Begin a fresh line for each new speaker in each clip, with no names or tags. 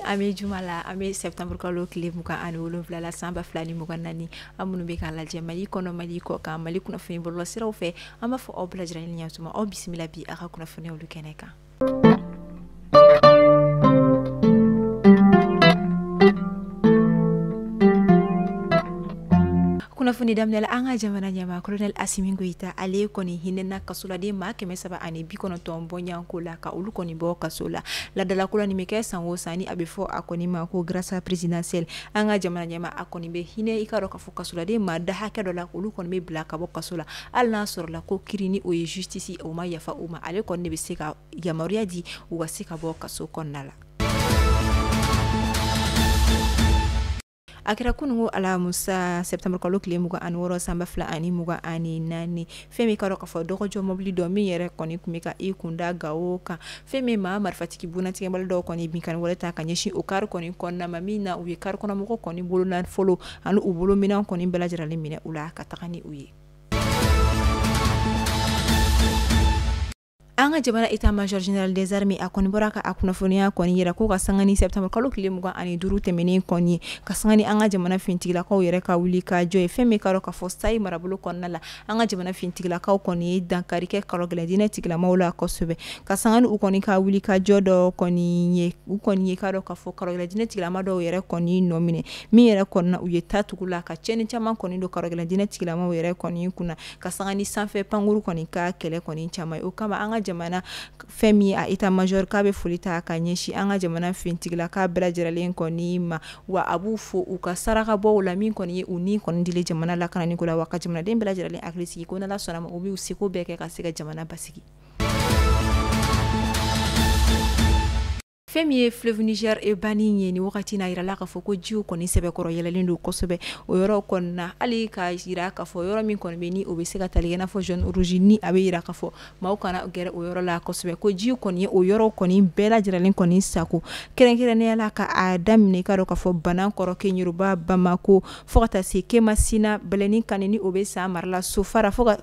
ame jumala ame septembre kalo kile muka ani wolonfila la samba flani muka nani amunu be kan lajɛ mali kɔnɔ mali kɔ kan mali kunnafoni bɔlɔlɔ siraw fɛ an b'a fɔ aw bɛɛ lajɛlen ni ɲantuma aw bisimila bi a ka kunnafoni olu kɛnɛ kan. Kunnafoni daminɛla an ka jamana ɲɛmaa Colonel Asimi Goita ale kɔni hinɛna kasoladen maa 390 bɔɲanko la ka olu kɔni bɔ kaso la ladalako la nin bɛ kɛ san o san ni a bɛ fɔ a kɔni ma ko grâce présidentielle an ka jamana ɲɛmaa a kɔni bɛ hinɛ i ka dɔn k'a fɔ kasoladen maa da hakɛ dɔ la olu kɔni bɛ bila ka bɔ kaso la hali n'a sɔrɔla ko kiiri ni o ye justice o ma yafa o ma ale kɔni de bɛ se ka yamaruya di u ka se ka bɔ kaso kɔnɔna la. A kɛra kunungo alamusa septembre kalo tile 26 sanba 2024 fɛn min ka dɔn k'a fɔ dɔgɔjɔ mobili dɔ min yɛrɛ kɔni tun bɛ ka i kunda Gawo kan fɛn min maa marifatigi bunnatigɛbali dɔw kɔni binkani wale ta ka ɲɛsin o kari kɔni kɔnɔna ma min na u ye kari kɔnɔmɔgɔ kɔni bolo nafolo ani u bolo minɛn kɔni bɛɛ lajɛlen minɛ u la ka taga ni u ye. An ka jamana état-major général des armées a kɔni bɔra ka a kunnafoniya kɔni yira ko ka sanga ni septembre kalo tile 25 tɛmɛnen kɔni ka sanga ni an ka jamana fintigilakaw yɛrɛ ka wuli ka jɔ ye fɛn min ka dɔn k'a fɔ sayi marabolo kɔnɔna la an ka jamana fintigilakaw kɔni ye dankari kɛ kalogɛlɛdinɛ tigilamaw la kosɛbɛ ka sanga ni u kɔni ka wuli ka jɔ dɔ kɔni ye u kɔni ye ka dɔn k'a fɔ kalogɛlɛdinɛ tigilama dɔw yɛrɛ kɔni nɔ minɛ min yɛrɛ kɔnɔna u ye taa tugu la ka cɛni caman kɔni don kalogɛlɛdinɛ tigilamaw yɛrɛ kɔni kunna ka sanga ni sanfɛ pankuru kɔni ka kɛlɛ kɔni caman ye o kama an ka jamana fɛn min a état-major k'a bɛ foli ta ka ɲɛsin an ka jamana fintigila k'a bɛɛ lajɛlen kɔni ma wa a b'u fo u ka saraka bɔ la min kɔni ye u ni kɔni dile jamana lakanani ko la wa ka jamanaden bɛɛ lajɛlen hakili sigi ko n'Ala sɔnna ma u b'u seko bɛɛ kɛ ka se ka jamana basigi. Fɛn min ye fleuve Niger banni ye ni wagati n'a yirala k'a fɔ ko jiw kɔni sɛbɛkɔrɔ yɛlɛlen don kosɛbɛ o yɔrɔ kɔni na hali ka yira k'a fɔ yɔrɔ min kɔni bɛ ni o bɛ se ka tali kɛ i n'a fɔ jaune rouge ni a bɛ yira k'a fɔ maaw kana gɛrɛ o yɔrɔ la kosɛbɛ ko jiw kɔni ye o yɔrɔ kɔni bɛɛ lajɛlen kɔni sago kɛrɛnkɛrɛnnenya la ka a daminɛ ka dɔn k'a fɔ Banankɔrɔ Keɲeroba Bamako fo ka taa se Kemasina Bɛlɛni Kani ni o bɛ san mara la Sofara fo ka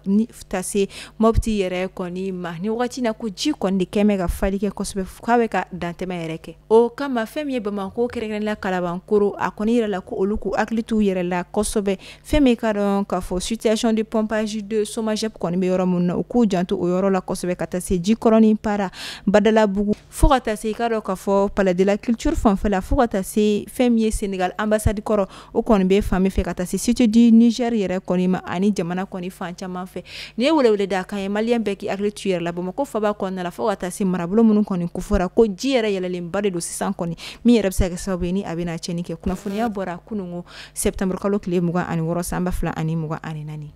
taa se Mopti yɛrɛ kɔni ma ni wagati na ko ji kɔni de kɛmɛ ka fali kɛ kosɛbɛ k'a bɛ ka dantɛmɛ yɛrɛ kɛ o kama fɛn min ye Bamako kɛrɛnkɛrɛnnenya Kalabankoro a kɔni yɛrɛ la ko olu k'u hakili t'u yɛrɛ la kosɛbɛ fɛn min ka dɔn k'a fɔ situation de pompage de Somagep kɔni bɛ yɔrɔ min na u k'u janto o yɔrɔ la kosɛbɛ ka taa se Jikɔrɔ ni Para Badalabugu fo ka taa se i ka dɔn k'a fɔ Palais de la Culture fanfɛla fo ka taa se fɛn min ye Sénégal ambassade kɔrɔ o kɔni bɛ fan min fɛ ka taa se Cité du Niger yɛrɛ kɔni ma ani jamana kɔni fan caman fɛ ni ye welewele da kan ye malien bɛɛ k'i hakili t'u yɛrɛ la Bamako faba kɔnɔna la fo ka taa se marabolo minnu kɔni kofɔra ko ji yɛrɛ yɛlɛlenba de don sisan kɔni min yɛrɛ bɛ se ka kɛ sababu ye ni a bɛna tiɲɛni kɛ kunnafoniya bɔra kunungo septembre kalo tile 26 sanba 2024.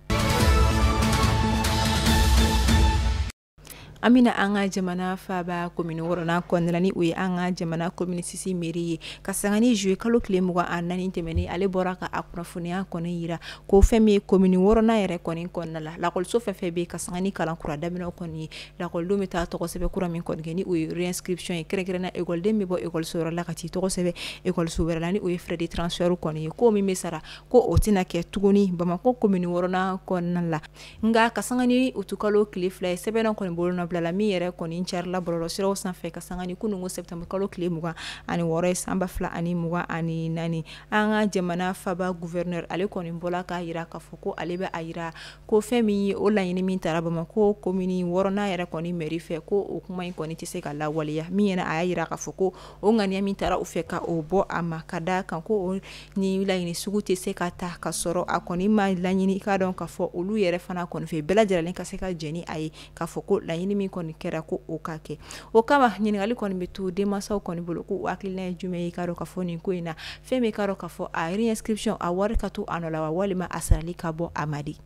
An bɛna an ka jamana faba commune 6nan kɔnɔna la ni o ye an ka jamana commune 6 mairie ye ka sanga ni juillet kalo tile 24 tɛmɛnen ale bɔra ka a kunnafoniya kɔni yira ko fɛn min ye commune 6nan yɛrɛ kɔni kɔnɔna la lakɔliso fɛn fɛn bɛ ka sanga ni kalankura daminɛw kɔni ye lakɔlidenw bɛ taa tɔgɔ sɛbɛn kura min kɔni kɛ ni o ye réinscription ye kɛrɛnkɛrɛnnenya école den bɛ bɔ école wɛrɛ la ka t'i tɔgɔ sɛbɛn école wɛrɛ la ni o ye frais de transfert kɔni ye ko min bɛ sara ko o tɛna kɛ tuguni Bamako commune 6nan kɔnɔna la nka ka sanga ni utukalo tile 2 ye sɛbɛnna kɔni bolo bila la min yɛrɛ kɔni carila bɔlɔlɔ siraw sanfɛ ka sanga ni kunungo septembre kalo tile 26 sanba 2024 an ka jamana faba gouverneur ale kɔni bɔla k'a yira k'a fɔ ko ale bɛ a yira ko fɛn min ye o laɲini min tara Bamako commune 6nan yɛrɛ kɔni mairie fɛ ko o kuma in kɔni tɛ se ka lawaleya min yɛrɛ a y'a yira k'a fɔ ko o ŋaniya min tara u fɛ ka o bɔ a ma ka da kan ko o ni laɲini sugu tɛ se ka ta ka sɔrɔ a kɔni ma laɲini k'a dɔn k'a fɔ olu yɛrɛ fana kɔni fɛ bɛɛ lajɛlen ka se ka jɛn ni a ye k'a fɔ ko laɲini min kɔni kɛra ko o ka kɛ o kama ɲininkali kɔni bɛ to denmansaw kɔni bolo ko hakilina ye jumɛn ye k'a dɔn k'a fɔ nin ko in na fɛn min k'a dɔn k'a fɔ a réinscription a wari ka to a nɔ la wa walima a sarali ka bɔ a ma di.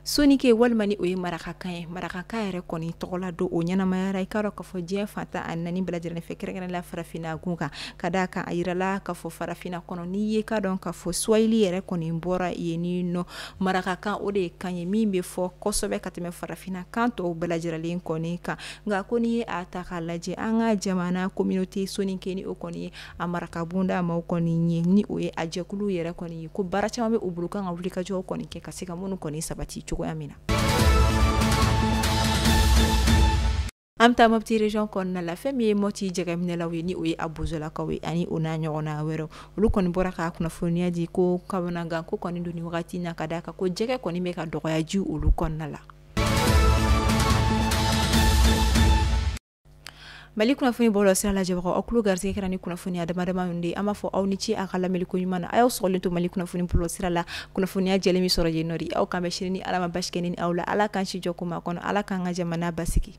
Sonike walima ni o ye marakakan ye marakakan yɛrɛ kɔni tɔgɔla don o ɲɛnamayara i k'a dɔn k'a fɔ diɲɛ fantan a naani bɛɛ lajɛlen fɛ kɛrɛnkɛrɛnnenya farafinna gun kan ka d'a kan a yirala k'a fɔ farafinna kɔnɔ n'i ye k'a dɔn k'a fɔ swahili yɛrɛ kɔni bɔra yen ni nɔ marakakan o de ye kan ye min bɛ fɔ kosɛbɛ ka tɛmɛ farafinna kan tɔw bɛɛ lajɛlen kɔni kan nka ko n'i ye a ta k'a lajɛ an ka jamana communauté soninke ni o kɔni ye a marakabunda maaw kɔni ye ni o ye a jɛkulu yɛrɛ kɔni ye ko baara caman bɛ u bolo kan ka wuli ka jɔ kɔni kɛ ka se ka minnu kɔni sabati cogoya min na. am ta mabti region kɔnɔna la fɛn min ye mɔti jɛgɛminɛlaw ye ni o ye a bozolakaw ye ani o n'a ɲɔgɔnna wɛrɛw olu kɔni bɔra k'a kunnafoniya di ko kamanagan ko kɔni don ni wagati na ka d'a kan ko jɛgɛ kɔni bɛ ka dɔgɔya ji olu kɔnɔna la. Mali kunnafoni bɔlɔ sira lajɛbagaw aw tulo garisɛgɛ kɛra ni kunnafoniya damadama min de an b'a fɔ aw ni ci a ka lamɛnni ko ɲuman na a y'aw sɔgɔlen to Mali kunnafoni bɔlɔ sira la kunnafoniya jɛlen min sɔrɔ yen nɔ de aw kan bɛ sini ni Ala ma basi kɛ ni aw la Ala k'an si jɔ ko ma kɔnɔ Ala k'an ka jamana basigi.